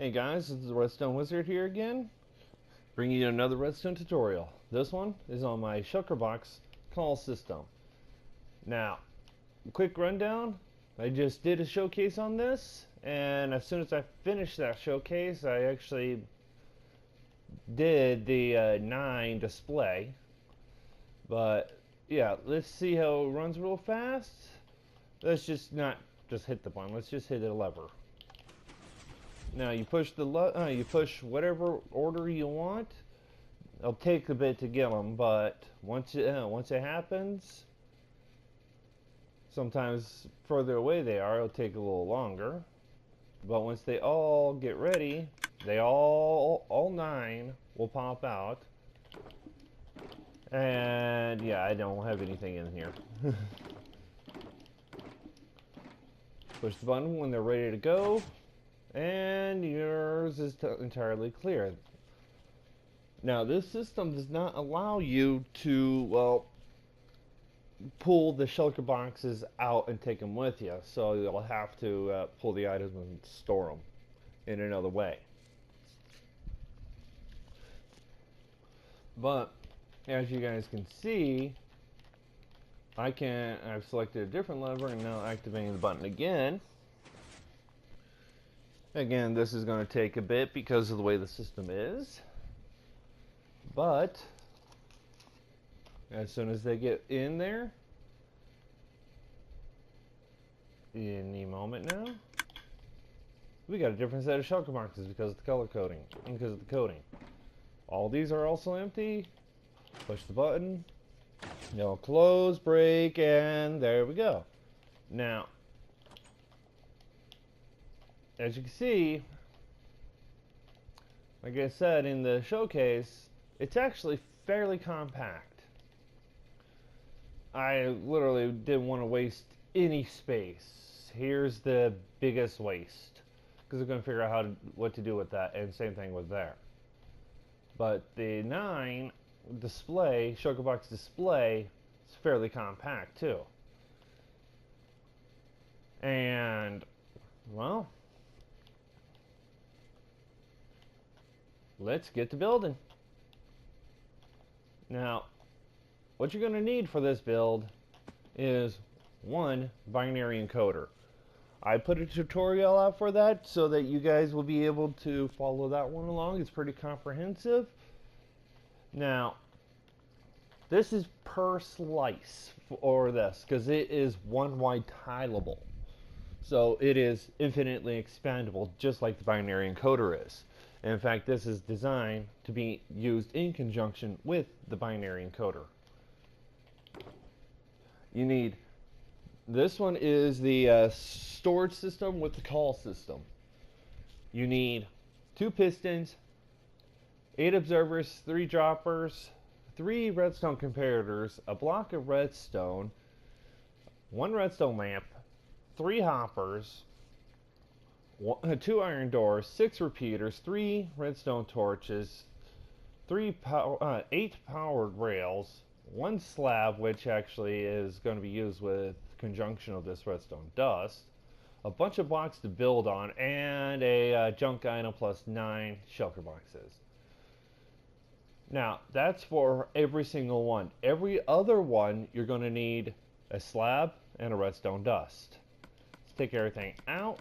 Hey guys, this is the Redstone Wizard here again, bringing you another Redstone tutorial. This one is on my Shelker Box Call System. Now, quick rundown, I just did a showcase on this, and as soon as I finished that showcase, I actually did the 9 display. But yeah, let's see how it runs real fast. Let's just not just hit the button, let's just hit a lever. Now you push you push whatever order you want. It'll take a bit to get them, but once it happens, sometimes further away they are, it'll take a little longer. But once they all get ready, they all 9 will pop out. And yeah, I don't have anything in here. Push the button when they're ready to go. And yours is entirely clear. Now, this system does not allow you to, well, pull the Shelker boxes out and take them with you. So you'll have to pull the items and store them in another way. But as you guys can see, I've selected a different lever and now activating the button again. Again, this is going to take a bit because of the way the system is, but as soon as they get in there, any moment now, we got a different set of Shelker boxes because of the color coding and because of the coating. All these are also empty. Push the button, they'll close, break, and there we go. Now, as you can see, like I said in the showcase, it's actually fairly compact. I literally didn't want to waste any space. Here's the biggest waste, because we're going to figure out what to do with that, and same thing with there. But the 9 display, Shelker Box display, is fairly compact too. And, well, let's get to building. Now, what you're going to need for this build is one binary encoder. I put a tutorial out for that so that you guys will be able to follow that one along. It's pretty comprehensive. Now, this is per slice for this because it is one wide tileable. So it is infinitely expandable, just like the binary encoder is. In fact, this is designed to be used in conjunction with the binary encoder. You need, this one is the storage system with the call system. You need 2 pistons, 8 observers, 3 droppers, 3 redstone comparators, a block of redstone, 1 redstone lamp, 3 hoppers, 2 iron doors, 6 repeaters, 3 redstone torches, 8 powered rails, 1 slab, which actually is going to be used with conjunction of this redstone dust, a bunch of blocks to build on, and a junk item plus 9 Shelker boxes. Now, that's for every single one. Every other one, you're going to need a slab and a redstone dust. Let's take everything out.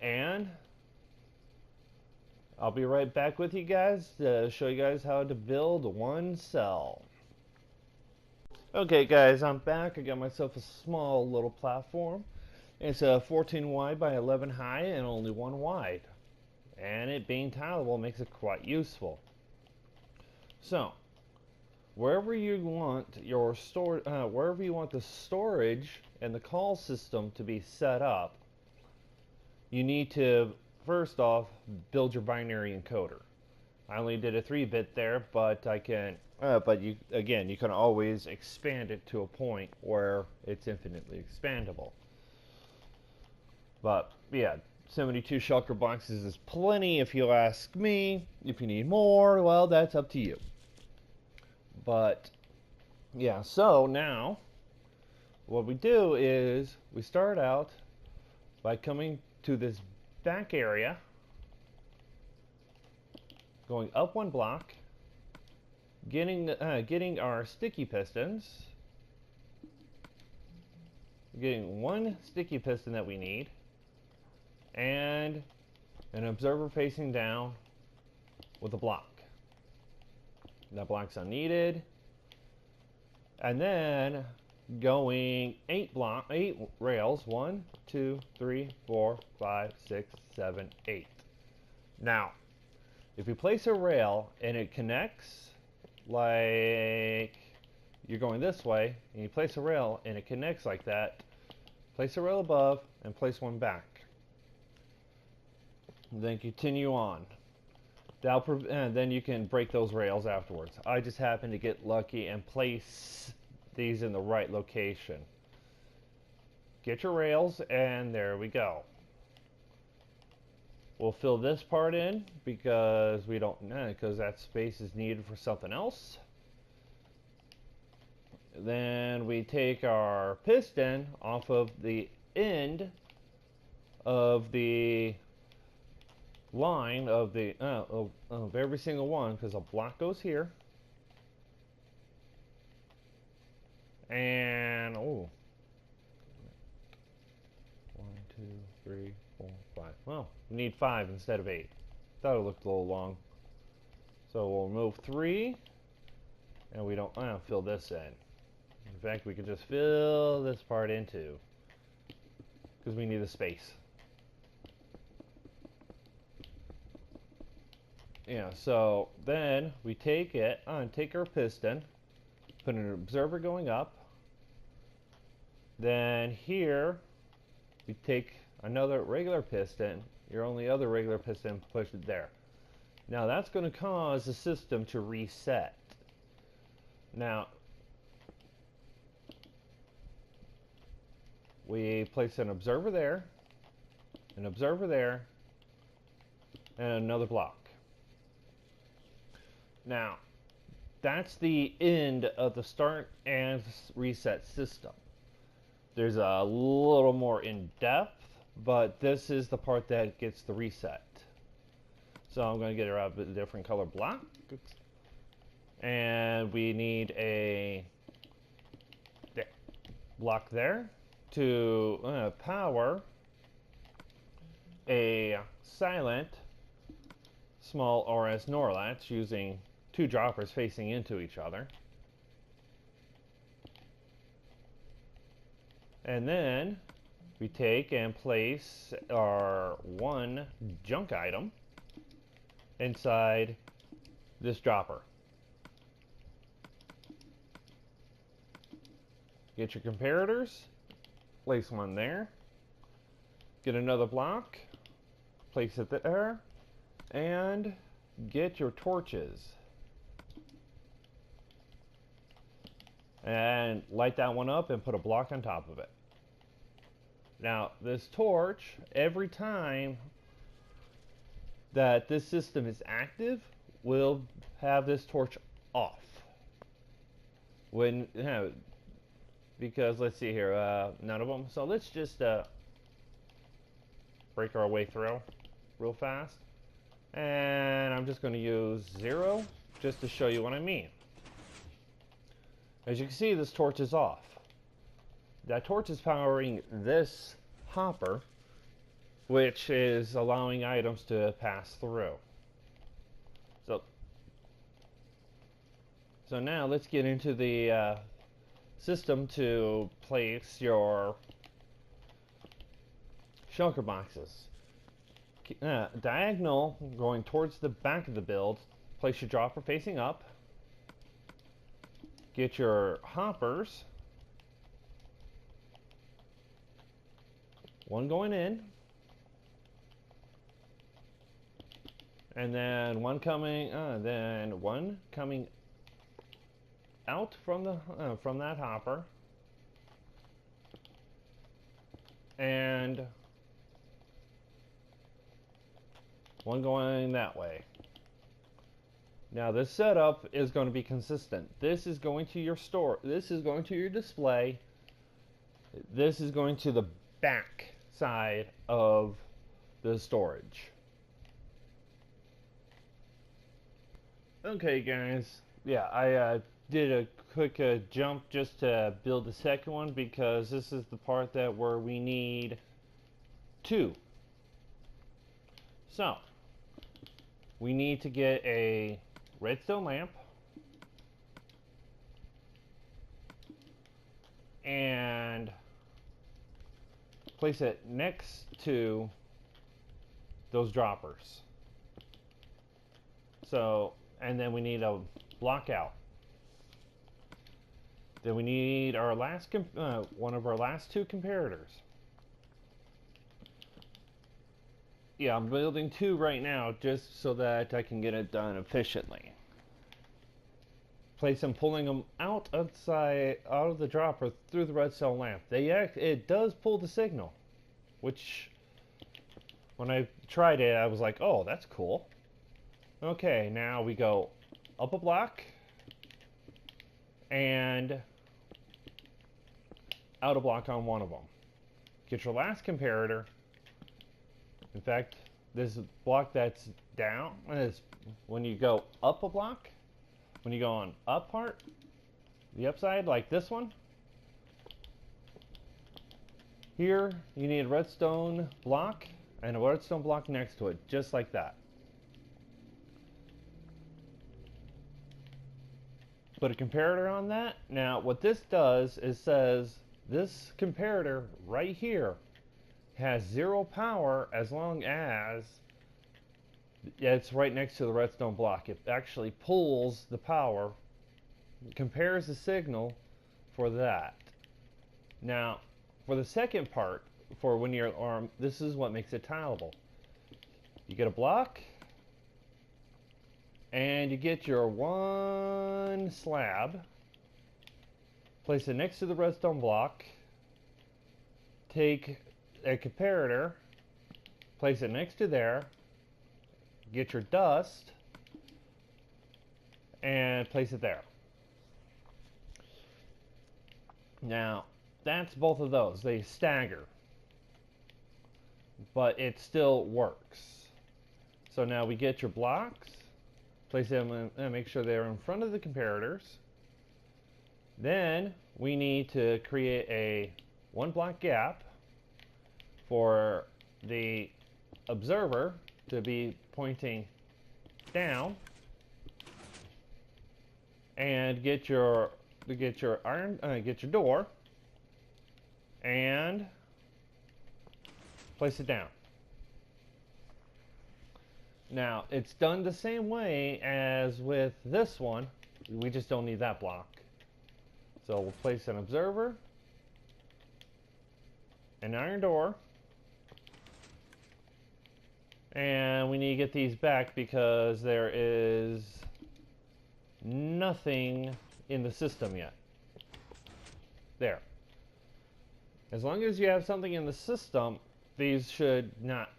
And I'll be right back with you guys to show you guys how to build one cell. Okay guys, I'm back. I got myself a small little platform. It's a 14 wide by 11 high and only 1 wide. And it being tileable makes it quite useful. So, wherever you want your wherever you want the storage and the call system to be set up, you need to first off build your binary encoder. I only did a 3-bit there, but I can you can always expand it to a point where it's infinitely expandable. But yeah, 72 Shelker boxes is plenty if you ask me. If you need more, well, that's up to you. But yeah, so now what we do is we start out by coming to this back area, going up one block, getting our sticky pistons, getting one sticky piston that we need, and an observer facing down with a block. That block's unneeded. And then going 8 rails, 1, 2, 3, 4, 5, 6, 7, 8. Now, if you place a rail and it connects, like you're going this way, and you place a rail and it connects like that, place a rail above and place one back. And then continue on. And then you can break those rails afterwards. I just happened to get lucky and place these in the right location. Get your rails, and there we go. We'll fill this part in because because that space is needed for something else. Then we take our piston off of the end of the line of the of every single one, because a block goes here, and 1, 2, 3, 4, 5. Well, we need 5 instead of 8. Thought it looked a little long, so we'll remove 3, and we don't fill this in. In fact, we could just fill this part in too, because we need the space. Yeah, so then we take our piston, put an observer going up. Then here we take another regular piston, your only other regular piston, push it there. Now that's going to cause the system to reset. Now we place an observer there, and another block. Now, that's the end of the start and reset system. There's a little more in depth, but this is the part that gets the reset. So I'm going to get a different color block. And we need a block there to power a silent small RS NOR latch using 2 droppers facing into each other. And then we take and place our one junk item inside this dropper. Get your comparators, place one there, get another block, place it there, and get your torches. And light that one up and put a block on top of it. Now, this torch, every time that this system is active, will have this torch off. When, because let's see here, none of them. So let's just break our way through real fast. And I'm just going to use 0 just to show you what I mean. As you can see, this torch is off. That torch is powering this hopper, which is allowing items to pass through. So now let's get into the system to place your Shelker boxes. Diagonal, going towards the back of the build, place your dropper facing up. Get your hoppers, one going in, and then one coming out from the from that hopper, and one going that way. Now this setup is going to be consistent. This is going to your store. This is going to your display this is going to the back side of the storage. Okay guys, yeah, I did a quick jump just to build the second one because this is the part where we need two. So we need to get a redstone lamp and place it next to those droppers. So, and then we need a block out. Then we need our last one of our last two comparators. Yeah, I'm building two right now just so that I can get it done efficiently. Place them, pulling them out of the dropper through the redstone lamp. It does pull the signal, which when I tried it, I was like, oh, that's cool. Okay, now we go up a block and out a block on one of them. Get your last comparator. In fact, this block that's down is when you go up a block, when you go on up part, the upside, like this one. Here, you need a redstone block and a redstone block next to it, just like that. Put a comparator on that. Now, what this does is says this comparator right here has 0 power as long as it's right next to the redstone block. It actually pulls the power, compares the signal for that. Now, for the second part, for when you're armed, this is what makes it tileable. You get a block, and you get your one slab, place it next to the redstone block, take a comparator, place it next to there, get your dust, and place it there. Now, that's both of those. They stagger, but it still works. So now we get your blocks, place them and make sure they're in front of the comparators. Then we need to create a 1 block gap for the observer to be pointing down, and get your door and place it down. Now, it's done the same way as with this one. We just don't need that block. So we'll place an observer, an iron door, and we need to get these back because there is nothing in the system yet. There. As long as you have something in the system, these should not,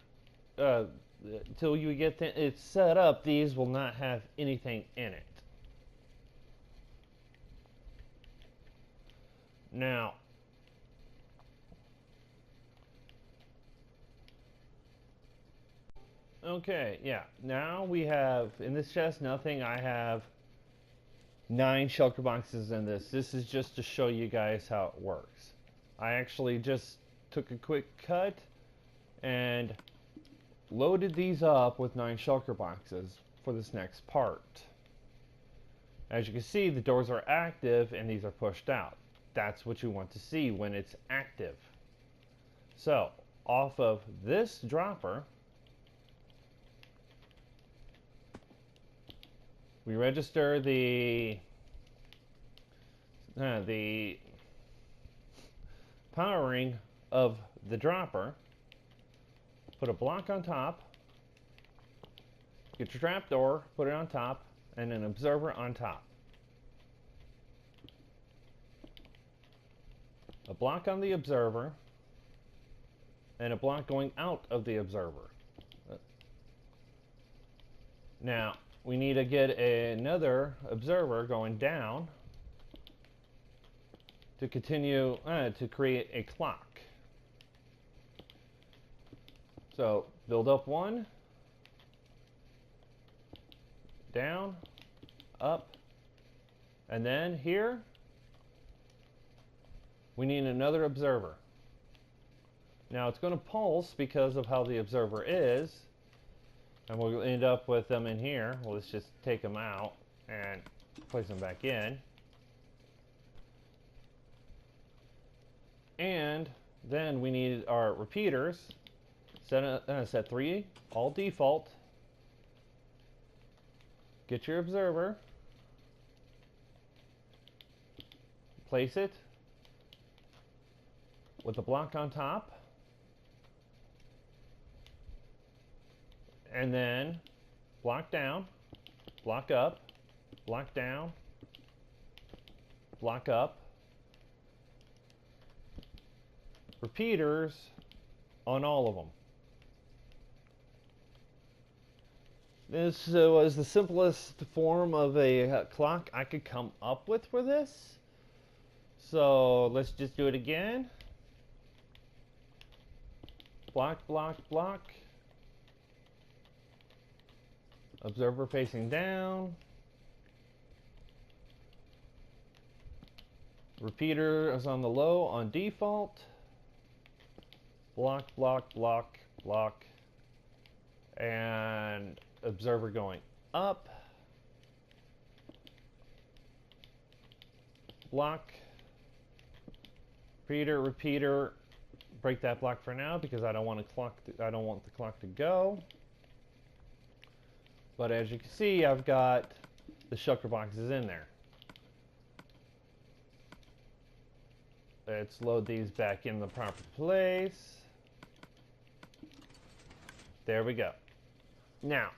until you get it set up, these will not have anything in it. Now, okay, yeah, now we have, in this chest, nothing. I have 9 shulker boxes in this. This is just to show you guys how it works. I actually just took a quick cut and loaded these up with 9 shulker boxes for this next part. As you can see, the doors are active and these are pushed out. That's what you want to see when it's active. So, off of this dropper, we register the powering of the dropper, put a block on top, get your trapdoor, put it on top, and an observer on top. A block on the observer, and a block going out of the observer. Now, we need to get another observer going down to continue to create a clock. So build up one, down, up, and then here we need another observer. Now it's going to pulse because of how the observer is, and we'll end up with them in here. Well, let's just take them out and place them back in. And then we need our repeaters. Set 3, all default. Get your observer. Place it with the block on top. And then block down, block up, block down, block up. Repeaters on all of them. This was the simplest form of a clock I could come up with for this. So let's just do it again. Block, block, block. Observer facing down. Repeater is on the low on default. Block, block, block, block. And observer going up. Block. Repeater, repeater. Break that block for now because I don't want the clock to go. But as you can see, I've got the Shelker boxes in there. Let's load these back in the proper place. There we go. Now,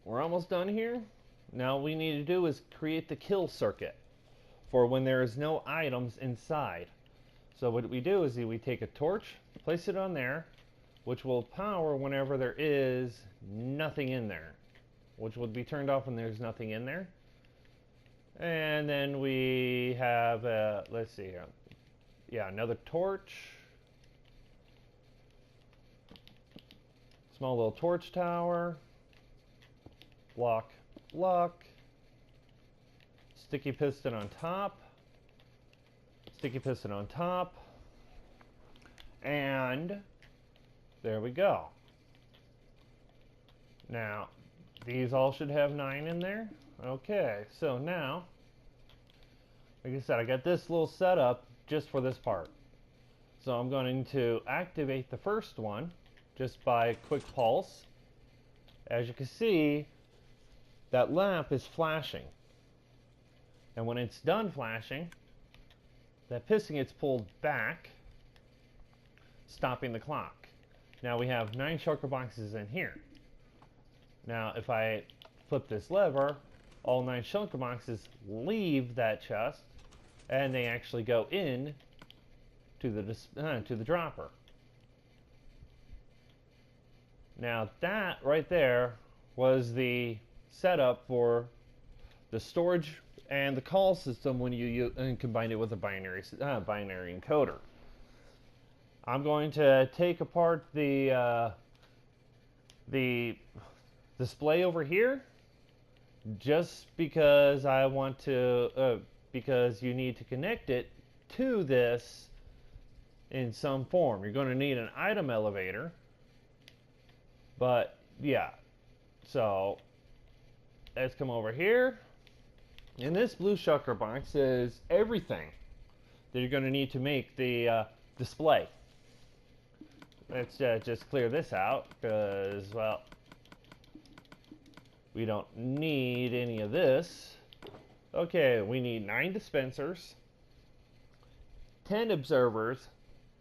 we're almost done here. Now what we need to do is create the kill circuit for when there is no items inside. So what we do is we take a torch, place it on there, which will power whenever there is nothing in there, which would be turned off when there's nothing in there. And then we have, let's see here, yeah, another torch, small little torch tower, block, block, sticky piston on top, sticky piston on top, and there we go. Now, these all should have 9 in there. Okay, so now, like I said, I got this little setup just for this part. So I'm going to activate the first one just by a quick pulse. As you can see, that lamp is flashing. And when it's done flashing, that piston gets pulled back, stopping the clock. Now we have 9 Shelker boxes in here. Now if I flip this lever, all 9 Shelker boxes leave that chest and they actually go in to the dropper. Now that right there was the setup for the storage and the call system when you combine it with a binary encoder. I'm going to take apart the display over here just because I want to, because you need to connect it to this in some form. You're going to need an item elevator, but yeah, so let's come over here. And this blue Shelker box is everything that you're going to need to make the display. Let's just clear this out because, well, we don't need any of this. Okay, we need 9 dispensers, 10 observers,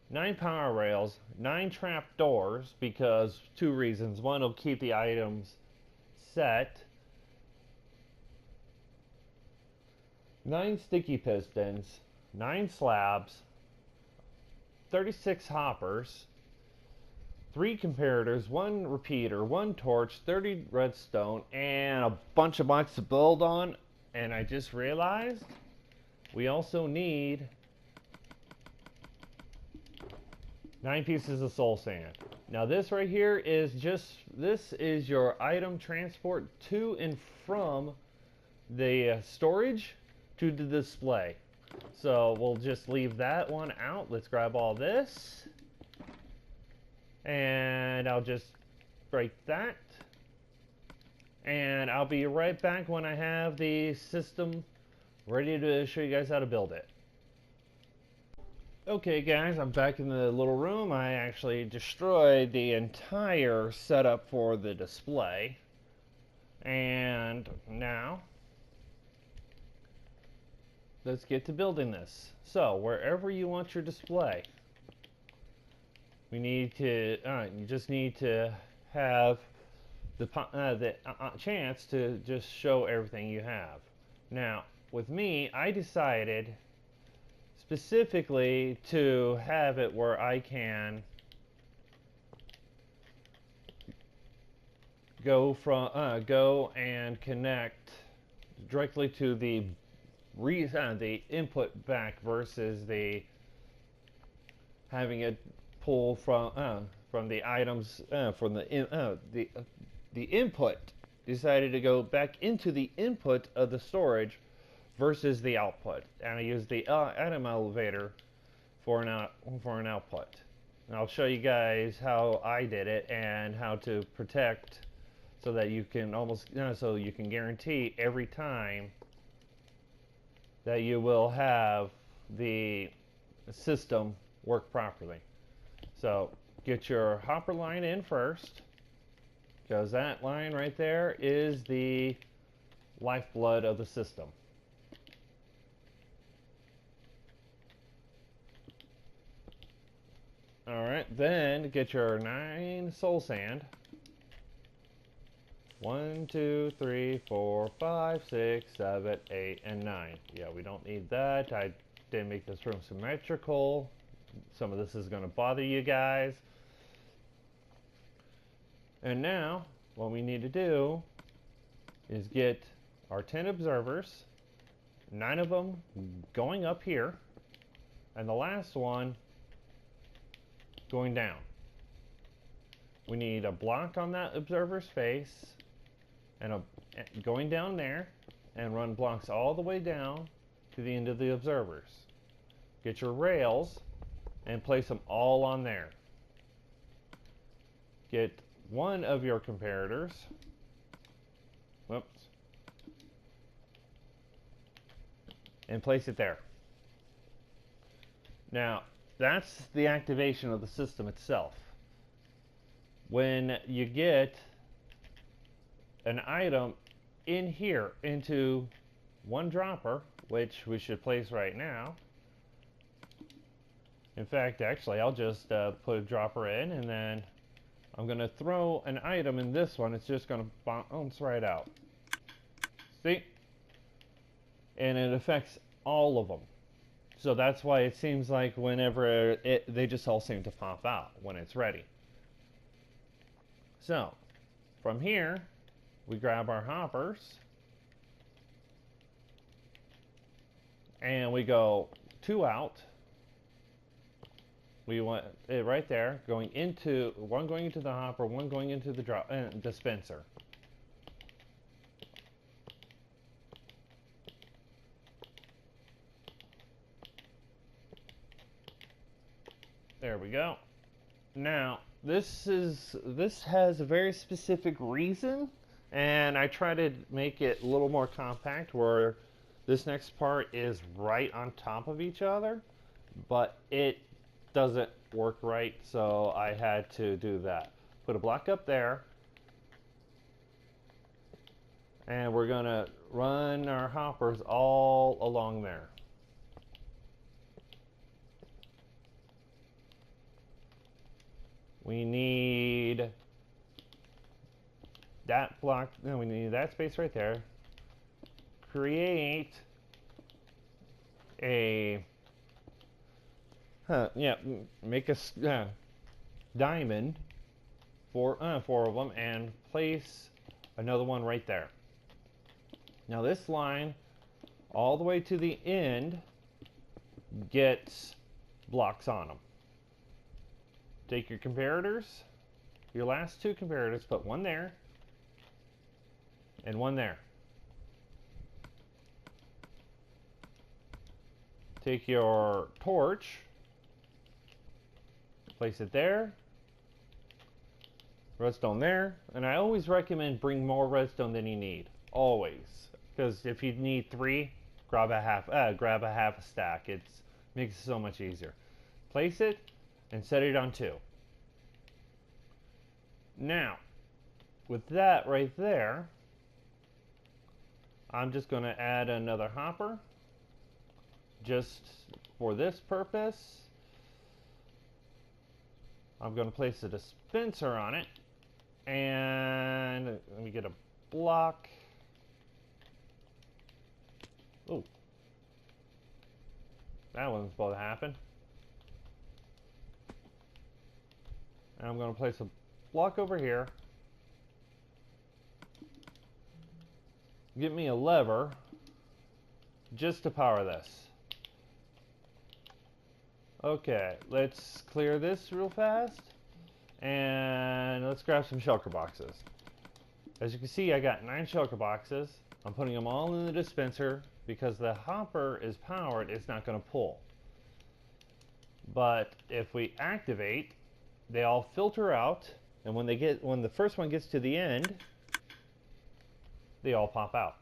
9 power rails, 9 trap doors because 2 reasons. One will keep the items set. 9 sticky pistons, 9 slabs, 36 hoppers, 3 comparators, 1 repeater, 1 torch, 30 redstone, and a bunch of blocks to build on. And I just realized we also need 9 pieces of soul sand. Now this right here is this is your item transport to and from the storage to the display. So we'll just leave that one out. Let's grab all this. And I'll just break that. And I'll be right back when I have the system ready to show you guys how to build it. Okay guys, I'm back in the little room. I actually destroyed the entire setup for the display. And now, let's get to building this. So, wherever you want your display, you just need to have the chance to just show everything you have. Now, with me, I decided specifically to have it where I can go and connect directly to the input back versus the having it pull from the items from the input. Decided to go back into the input of the storage versus the output, and I use the item elevator for an output. And I'll show you guys how I did it and how to protect so that you can so you can guarantee every time that you will have the system work properly. So get your hopper line in first, because that line right there is the lifeblood of the system. Alright, then get your 9 soul sand. 1, 2, 3, 4, 5, 6, 7, 8, and 9. Yeah, we don't need that. I didn't make this room symmetrical. Some of this is going to bother you guys. And now, what we need to do is get our 10 observers, 9 of them going up here, and the last one going down. We need a block on that observer's face and going down there, and run blocks all the way down to the end of the observers. Get your rails and place them all on there. Get one of your comparators, whoops, and place it there. Now, that's the activation of the system itself. When you get an item in here into one dropper, which we should place right now. In fact, actually, I'll just put a dropper in, and then I'm going to throw an item in this one. It's just going to bounce right out. See? And it affects all of them. So that's why it seems like whenever they just all seem to pop out when it's ready. So, from here, we grab our hoppers, and we go 2 out. We want it right there, one going into the hopper, one going into the dispenser. There we go. Now, this has a very specific reason, and I try to make it a little more compact where this next part is right on top of each other, but it doesn't work right, so I had to do that. Put a block up there, and we're gonna run our hoppers all along there. We need that block, no, we need that space right there. Create a, make a diamond for 4 of them, and place another one right there. Now this line all the way to the end gets blocks on them. Take your comparators, your last two comparators, put one there and one there. Take your torch, place it there, redstone there, and I always recommend bring more redstone than you need, always, because if you need 3, grab a half a stack. It makes it so much easier. Place it and set it on 2. Now, with that right there, I'm just going to add another hopper just for this purpose. I'm going to place a dispenser on it, and let me get a block. Oh, that wasn't supposed to happen. And I'm going to place a block over here. Get me a lever just to power this. Okay, let's clear this real fast, and let's grab some Shelker Boxes. As you can see, I got 9 Shelker Boxes. I'm putting them all in the dispenser because the hopper is powered, it's not going to pull. But if we activate, they all filter out, and when the first one gets to the end, they all pop out.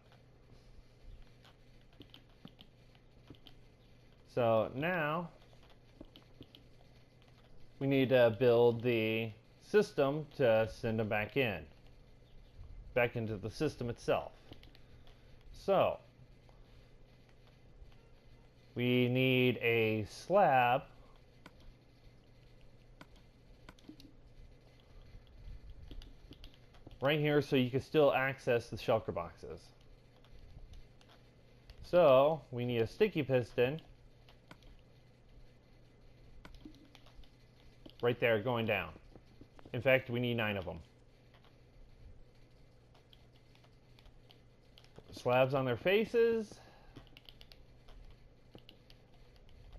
So now we need to build the system to send them back into the system itself. So we need a slab right here so you can still access the Shelker Boxes. So we need a sticky piston right there going down. In fact, we need 9 of them. Slabs on their faces,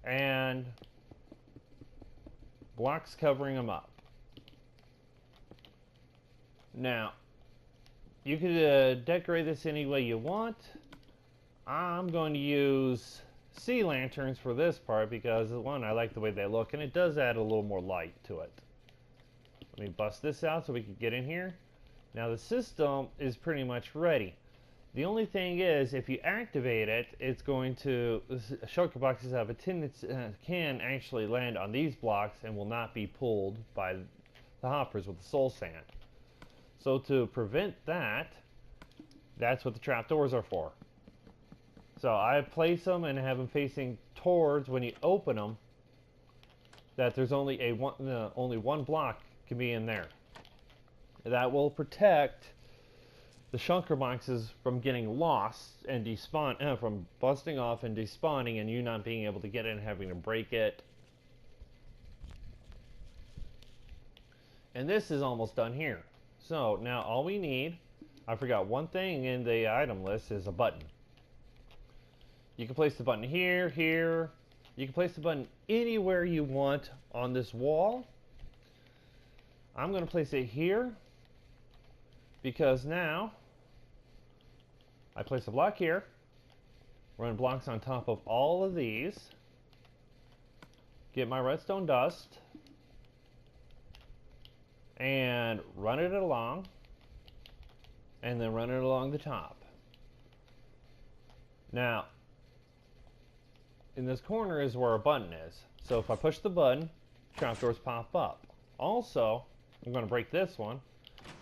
and blocks covering them up. Now, you could decorate this any way you want. I'm going to use sea lanterns for this part because, one, I like the way they look, and it does add a little more light to it. Let me bust this out so we can get in here. Now the system is pretty much ready. The only thing is, if you activate it, it's going to, Shelker Boxes have a tendency, can actually land on these blocks and will not be pulled by the hoppers with the soul sand. So to prevent that, that's what the trapdoors are for. So I place them and have them facing towards, when you open them, that there's only one block can be in there. That will protect the Shelker Boxes from getting lost and despawn, from busting off and despawning, and you not being able to get in and having to break it. And this is almost done here. So now all we need, I forgot one thing in the item list, is a button. You can place the button here, here. You can place the button anywhere you want on this wall. I'm going to place it here because now I place a block here, run blocks on top of all of these, get my redstone dust, and run it along, and then run it along the top. Now, in this corner is where a button is. So if I push the button, trapdoors pop up. Also, I'm going to break this one.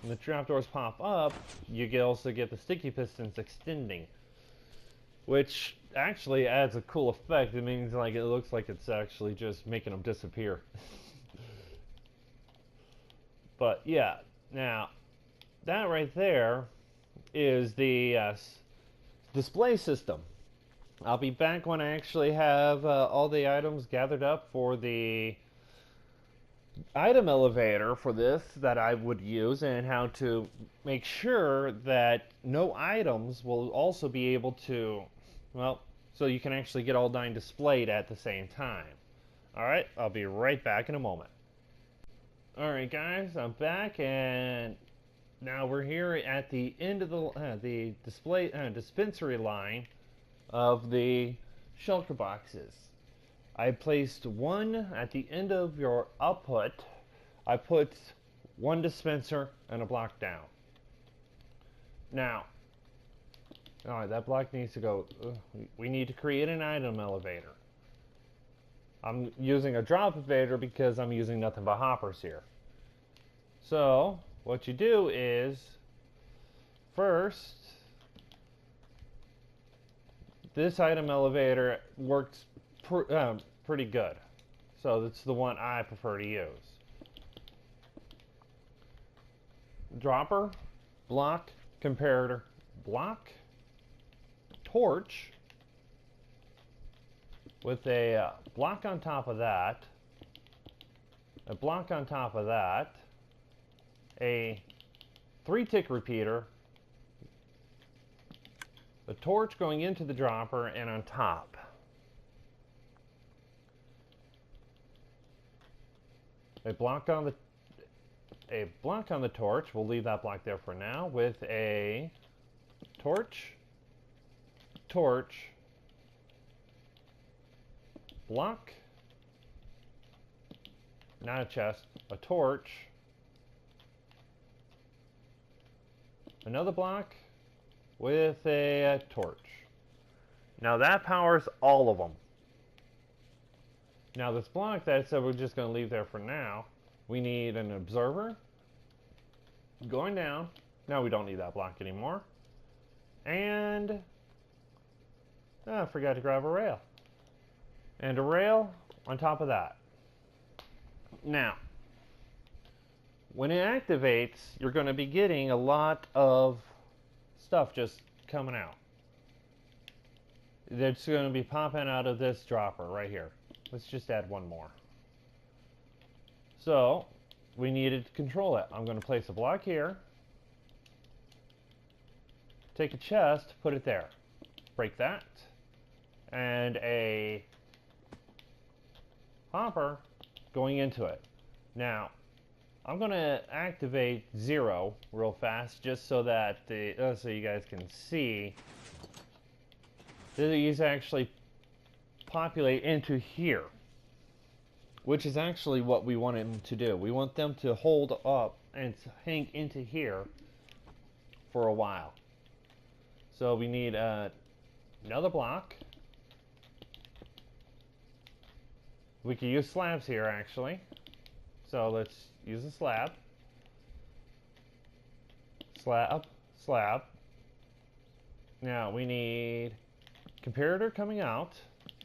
When the trapdoors pop up, you can also get the sticky pistons extending, which actually adds a cool effect. It means like it looks like it's actually just making them disappear. But yeah, now that right there is the display system. I'll be back when I actually have all the items gathered up for the item elevator for this that I would use, and how to make sure that no items will also be able to Well, so you can actually get all 9 displayed at the same time. Alright, I'll be right back in a moment. Alright guys, I'm back, and now we're here at the end of the display dispensary line of the Shelker Boxes. I placed one at the end of your output. I put one dispenser and a block down. Now, alright, that block needs to go. We need to create an item elevator. I'm using a drop elevator because I'm using nothing but hoppers here. So, what you do is, first, this item elevator works pretty good. So that's the one I prefer to use. Dropper, block, comparator, block, torch, with a block on top of that, a block on top of that, a 3-tick repeater, the torch going into the dropper, and on top. A block on the torch. We'll leave that block there for now, with a torch, block, not a chest, a torch, another block with a torch. Now that powers all of them. Now this block that I said we're just going to leave there for now, we need an observer going down. Now we don't need that block anymore. And I forgot to grab a rail. And a rail on top of that. Now, when it activates, you're going to be getting a lot of stuff just coming out. That's going to be popping out of this dropper right here. Let's just add one more. So, we needed to control it. I'm going to place a block here. Take a chest, put it there. Break that. And a hopper going into it. Now, I'm going to activate 0 real fast just so that so you guys can see that these actually populate into here, which is actually what we want them to do. We want them to hold up and hang into here for a while. So we need another block. We can use slabs here actually. So let's use a slab. Slab. Now we need comparator coming out,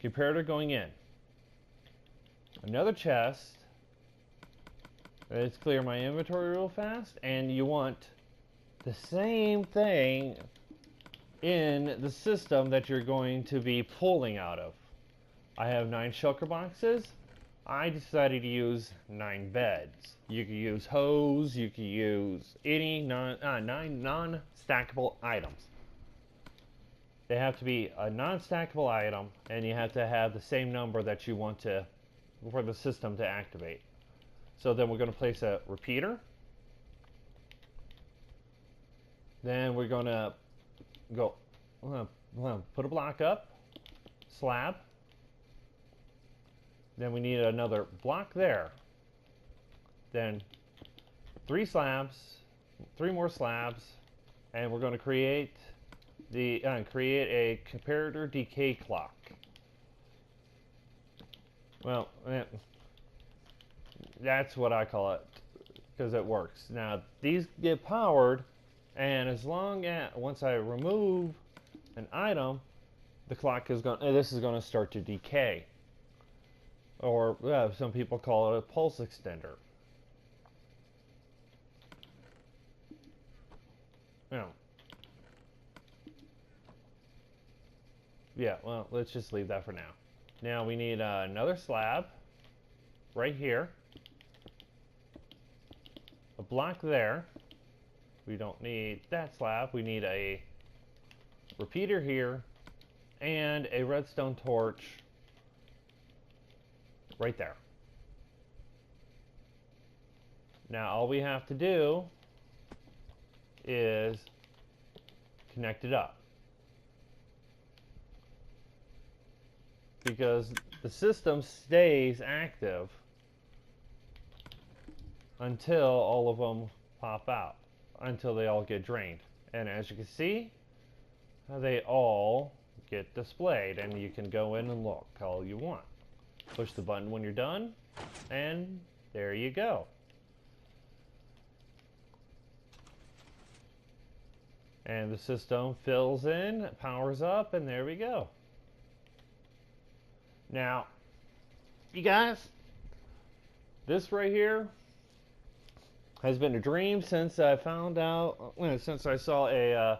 comparator going in. Another chest. Let's clear my inventory real fast. And you want the same thing in the system that you're going to be pulling out of. I have 9 Shelker Boxes. I decided to use 9 beds. You could use hose, you could use any 9 non-stackable items. They have to be a non-stackable item, and you have to have the same number that you want to for the system to activate. So then we're going to place a repeater. Then we're going to go put a block up, slab. Then we need another block there. Then 3 slabs, 3 more slabs, and we're going to create a comparator decay clock. Well, that's what I call it because it works. Now these get powered, and as long as once I remove an item, the clock is going. This is going to start to decay, or some people call it a pulse extender. Now, yeah. Well, let's just leave that for now. Now we need another slab right here, a block there. We don't need that slab. We need a repeater here and a redstone torch right there. Now all we have to do is connect it up, because the system stays active until all of them pop out, until they all get drained. And as you can see, they all get displayed, and you can go in and look all you want. Push the button when you're done, and there you go. And the system fills in, powers up, and there we go. Now, you guys, this right here has been a dream since I found out, since I saw a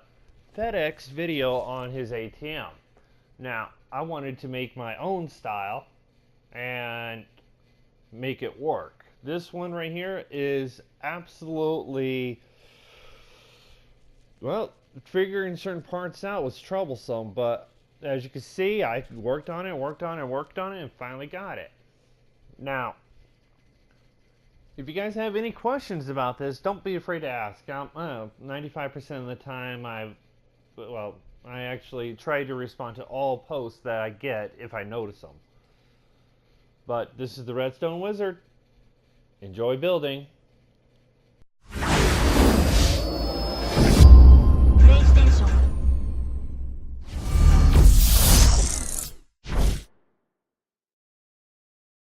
FedEx video on his ATM. Now, I wanted to make my own style and make it work. This one right here is absolutely, well, figuring certain parts out was troublesome, but as you can see, I worked on it, and finally got it. Now, if you guys have any questions about this, don't be afraid to ask. 95% of the time, I actually try to respond to all posts that I get if I notice them. But this is the Redstone Wizard. Enjoy building.